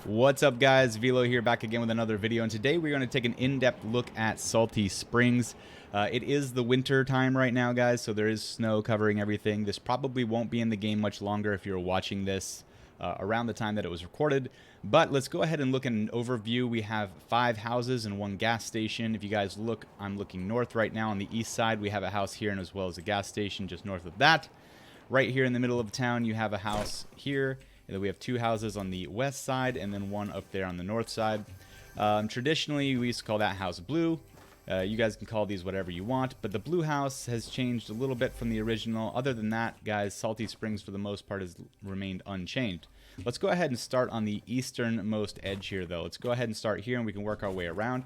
What's up, guys? Velo here, back again with another video, and today we're going to take an in-depth look at Salty Springs. It is the winter time right now, guys, so there is snow covering everything. This probably won't be in the game much longer if you're watching this around the time that it was recorded, but let's go ahead and look at an overview. We have 5 houses and 1 gas station. If you guys look, I'm looking north right now. On the east side, we have a house here, and as well as a gas station just north of that. Right here in the middle of town, you have a house here. And then we have 2 houses on the west side and then 1 up there on the north side. Traditionally, we used to call that house blue. You guys can call these whatever you want, but the blue house has changed a little bit from the original. Other than that, guys, Salty Springs for the most part has remained unchanged. Let's go ahead and start on the easternmost edge here, though. Let's go ahead and start here, and we can work our way around.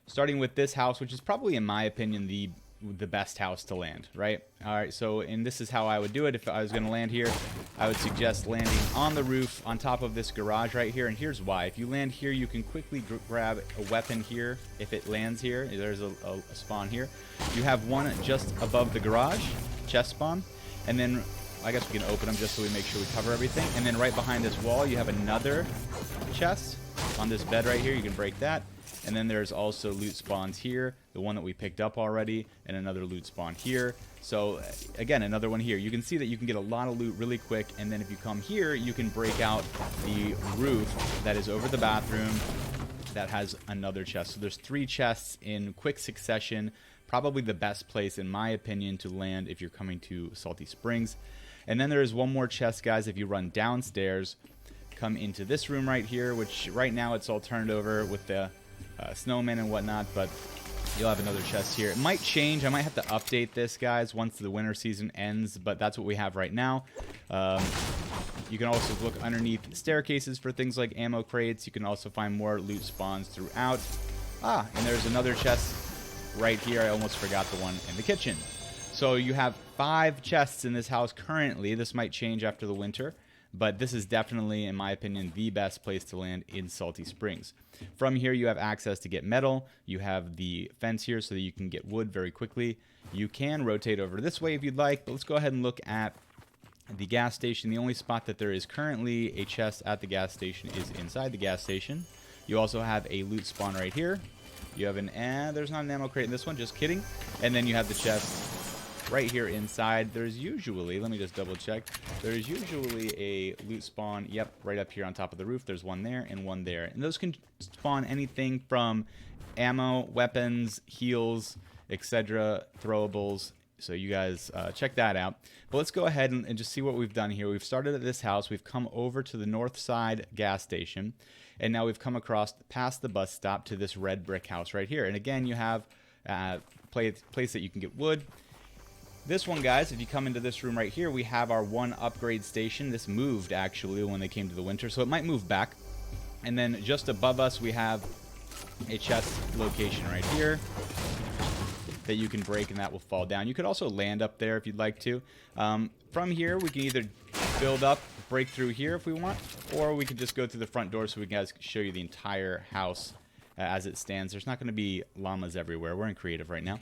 Starting with this house, which is probably, in my opinion, the best house to land, right? All right, so, and this is how I would do it if I was going to land here. I would suggest landing on the roof on top of this garage right here, and here's why. If you land here, you can quickly grab a weapon here. If it lands here, there's a spawn here. You have one just above the garage, chest spawn, and then I guess we can open them just so we make sure we cover everything. And then right behind this wall, you have another chest on this bed right here. You can break that. And then there's also loot spawns here, the one that we picked up already, and another loot spawn here. So again, another one here. You can see that you can get a lot of loot really quick, and then if you come here, you can break out the roof that is over the bathroom that has another chest. So there's 3 chests in quick succession. Probably the best place, in my opinion, to land if you're coming to Salty Springs. And then there is one more chest, guys. If you run downstairs, come into this room right here, which right now it's all turned over with the snowmen and whatnot, but you'll have another chest here. It might change. I might have to update this, guys, once the winter season ends, but that's what we have right now. You can also look underneath staircases for things like ammo crates. You can also find more loot spawns throughout. And there's another chest right here. I almost forgot the one in the kitchen. So you have 5 chests in this house currently. This might change after the winter, but this is definitely, in my opinion, the best place to land in Salty Springs. From here, you have access to get metal. You have the fence here so that you can get wood very quickly. You can rotate over this way if you'd like, but let's go ahead and look at the gas station. The only spot that there is currently a chest at the gas station is inside the gas station. You also have a loot spawn right here. You have there's not an ammo crate in this one, just kidding. And then you have the chest right here inside. There's usually, let me just double check, there's usually a loot spawn, yep, right up here on top of the roof. There's one there and one there, and those can spawn anything from ammo, weapons, heals, etc., throwables. So you guys check that out. But let's go ahead and just see what we've done here. We've started at this house. We've come over to the north side gas station, and now we've come across past the bus stop to this red brick house right here. And again, you have a place that you can get wood. This one, guys, if you come into this room right here, we have our 1 upgrade station. This moved, actually, when they came to the winter, so it might move back. And then just above us, we have a chest location right here that you can break, and that will fall down. You could also land up there if you'd like to. From here, we can either build up, break through here if we want, or we could just go through the front door so we can guys show you the entire house as it stands. There's not going to be llamas everywhere. We're in creative right now.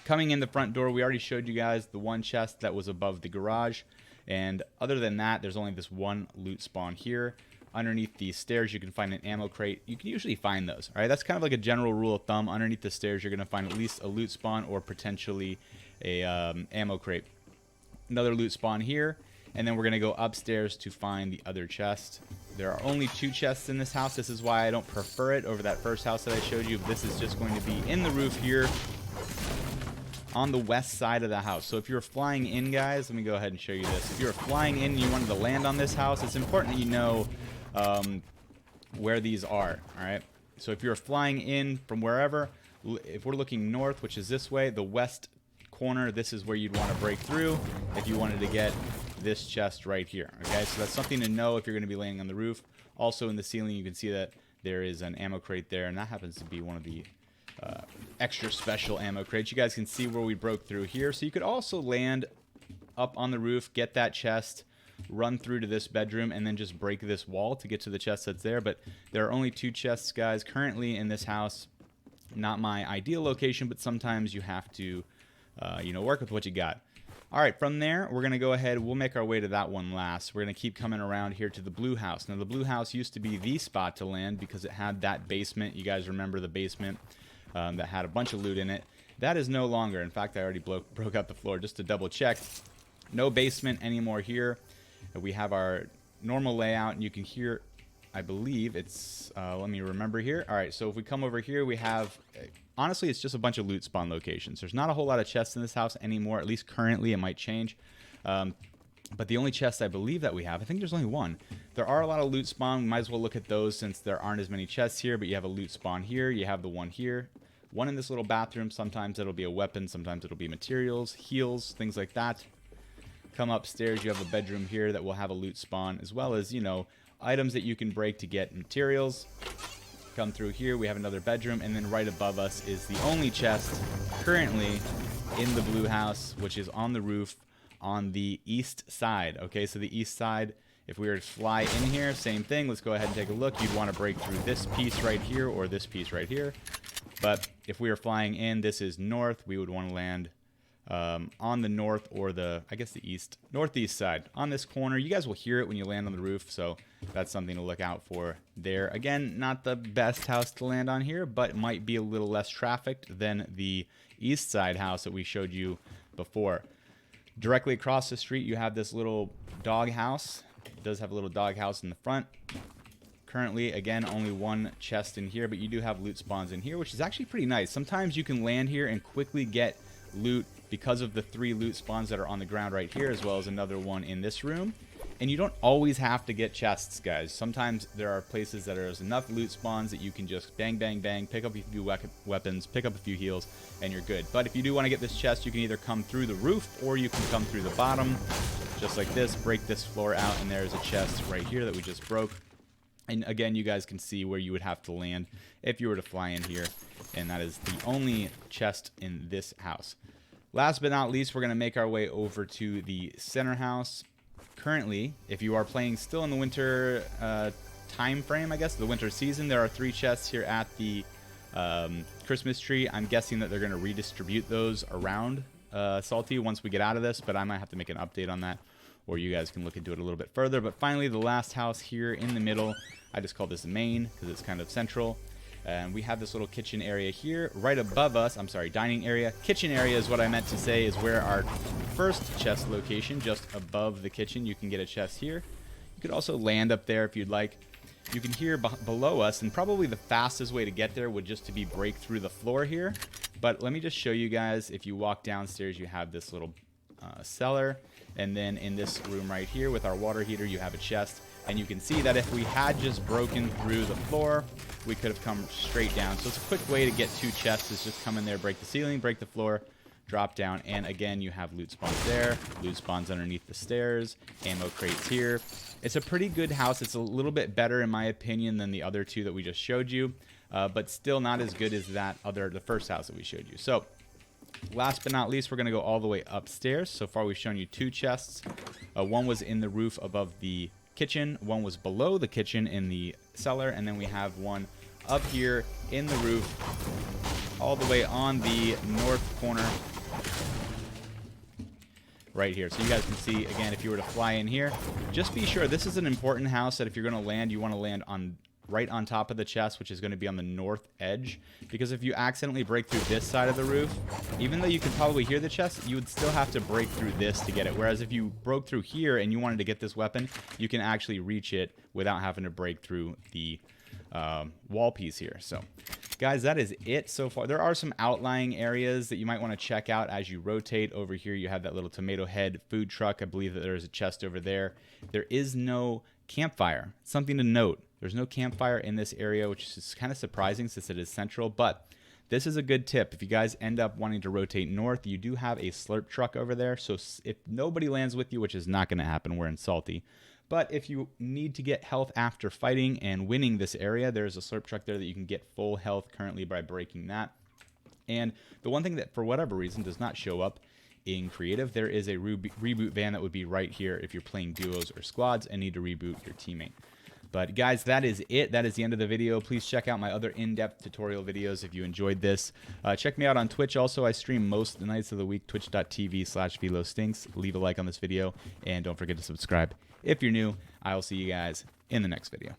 Coming in the front door, we already showed you guys the 1 chest that was above the garage. And other than that, there's only this 1 loot spawn here. Underneath the stairs, you can find an ammo crate. You can usually find those. All right, that's kind of like a general rule of thumb. Underneath the stairs, you're going to find at least a loot spawn or potentially a ammo crate. Another loot spawn here. And then we're going to go upstairs to find the other chest. There are only 2 chests in this house. This is why I don't prefer it over that first house that I showed you. This is just going to be in the roof here on the west side of the house. So if you're flying in, guys, let me go ahead and show you this. If you're flying in and you wanted to land on this house, it's important that you know where these are, all right? So if you're flying in from wherever, if we're looking north, which is this way, the west corner, this is where you'd want to break through if you wanted to get this chest right here, okay? So that's something to know if you're going to be landing on the roof. Also in the ceiling, you can see that there is an ammo crate there, and that happens to be one of the extra special ammo crates. You guys can see where we broke through here. So you could also land up on the roof, get that chest, run through to this bedroom, and then just break this wall to get to the chest that's there. But there are only 2 chests, guys, currently in this house. Not my ideal location, but sometimes you have to, you know, work with what you got. All right, from there, we're going to go ahead. We'll make our way to that one last. We're going to keep coming around here to the blue house. Now, the blue house used to be the spot to land because it had that basement. You guys remember the basement that had a bunch of loot in it. That is no longer. In fact, I already broke out the floor just to double check. No basement anymore here. We have our normal layout, and you can hear, I believe it's, let me remember here. All right, so if we come over here, we have, honestly, it's just a bunch of loot spawn locations. There's not a whole lot of chests in this house anymore, at least currently. It might change. But the only chest I believe that we have, I think there's only one. There are a lot of loot spawn. We might as well look at those since there aren't as many chests here, but you have a loot spawn here. You have the one here. One in this little bathroom. Sometimes it'll be a weapon. Sometimes it'll be materials, heals, things like that. Come upstairs, you have a bedroom here that will have a loot spawn, as well as, you know, items that you can break to get materials. Come through here, we have another bedroom, and then right above us is the only chest currently in the blue house, which is on the roof on the east side. Okay, so the east side, if we were to fly in here, same thing. Let's go ahead and take a look. You'd want to break through this piece right here or this piece right here. But if we were flying in, this is north. We would want to land on the north or the, I guess the east, northeast side on this corner. You guys will hear it when you land on the roof, so that's something to look out for there. Again, not the best house to land on here, but it might be a little less trafficked than the east side house that we showed you before. Directly across the street, you have this little dog house. It does have a little dog house in the front. Currently, again, only one chest in here, but you do have loot spawns in here, which is actually pretty nice. Sometimes you can land here and quickly get loot because of the 3 loot spawns that are on the ground right here, as well as another one in this room. And you don't always have to get chests, guys. Sometimes there are places that there's enough loot spawns that you can just bang, bang, bang, pick up a few weapons, pick up a few heals, and you're good. But if you do want to get this chest, you can either come through the roof or you can come through the bottom, just like this, break this floor out, and there's a chest right here that we just broke. And again, you guys can see where you would have to land if you were to fly in here. And that is the only chest in this house. Last but not least, we're going to make our way over to the center house. Currently, if you are playing still in the winter time frame, I guess, the winter season, there are 3 chests here at the Christmas tree. I'm guessing that they're going to redistribute those around Salty once we get out of this, but I might have to make an update on that, or you guys can look into it a little bit further. But finally, the last house here in the middle, I just call this the main because it's kind of central. And we have this little kitchen area here right above us. I'm sorry, dining area. Kitchen area is what I meant to say is where our first chest location, just above the kitchen. You can get a chest here. You could also land up there if you'd like. You can hear below us, and probably the fastest way to get there would just to be break through the floor here. But let me just show you guys. If you walk downstairs, you have this little cellar. And then in this room right here with our water heater, you have a chest. And you can see that if we had just broken through the floor, we could have come straight down. So it's a quick way to get 2 chests is just come in there, break the ceiling, break the floor, drop down. And again, you have loot spawns there, loot spawns underneath the stairs, ammo crates here. It's a pretty good house. It's a little bit better, in my opinion, than the other 2 that we just showed you, but still not as good as the first house that we showed you. So last but not least, we're going to go all the way upstairs. So far, we've shown you 2 chests. One was in the roof above the kitchen, one was below the kitchen in the cellar, and then we have one up here in the roof all the way on the north corner right here. So you guys can see, again, if you were to fly in here, just be sure this is an important house that if you're going to land, you want to land on right on top of the chest, which is going to be on the north edge, because if you accidentally break through this side of the roof, even though you can probably hear the chest, you would still have to break through this to get it. Whereas if you broke through here and you wanted to get this weapon, you can actually reach it without having to break through the wall piece here. So guys, that is it so far. There are some outlying areas that you might want to check out as you rotate. Over here you have that little Tomato Head food truck. I believe that there's a chest over there. There is no campfire. Something to note. There's no campfire in this area, which is kind of surprising since it is central, but this is a good tip. If you guys end up wanting to rotate north, you do have a slurp truck over there. So if nobody lands with you, which is not going to happen, we're in Salty. But if you need to get health after fighting and winning this area, there's a slurp truck there that you can get full health currently by breaking that. And the one thing that for whatever reason does not show up in creative, there is a reboot van that would be right here if you're playing duos or squads and need to reboot your teammate. But guys, that is it. That is the end of the video. Please check out my other in-depth tutorial videos if you enjoyed this. Check me out on Twitch. Also, I stream most nights of the week, twitch.tv/VeloStinks. Leave a like on this video, and don't forget to subscribe if you're new. I'll see you guys in the next video.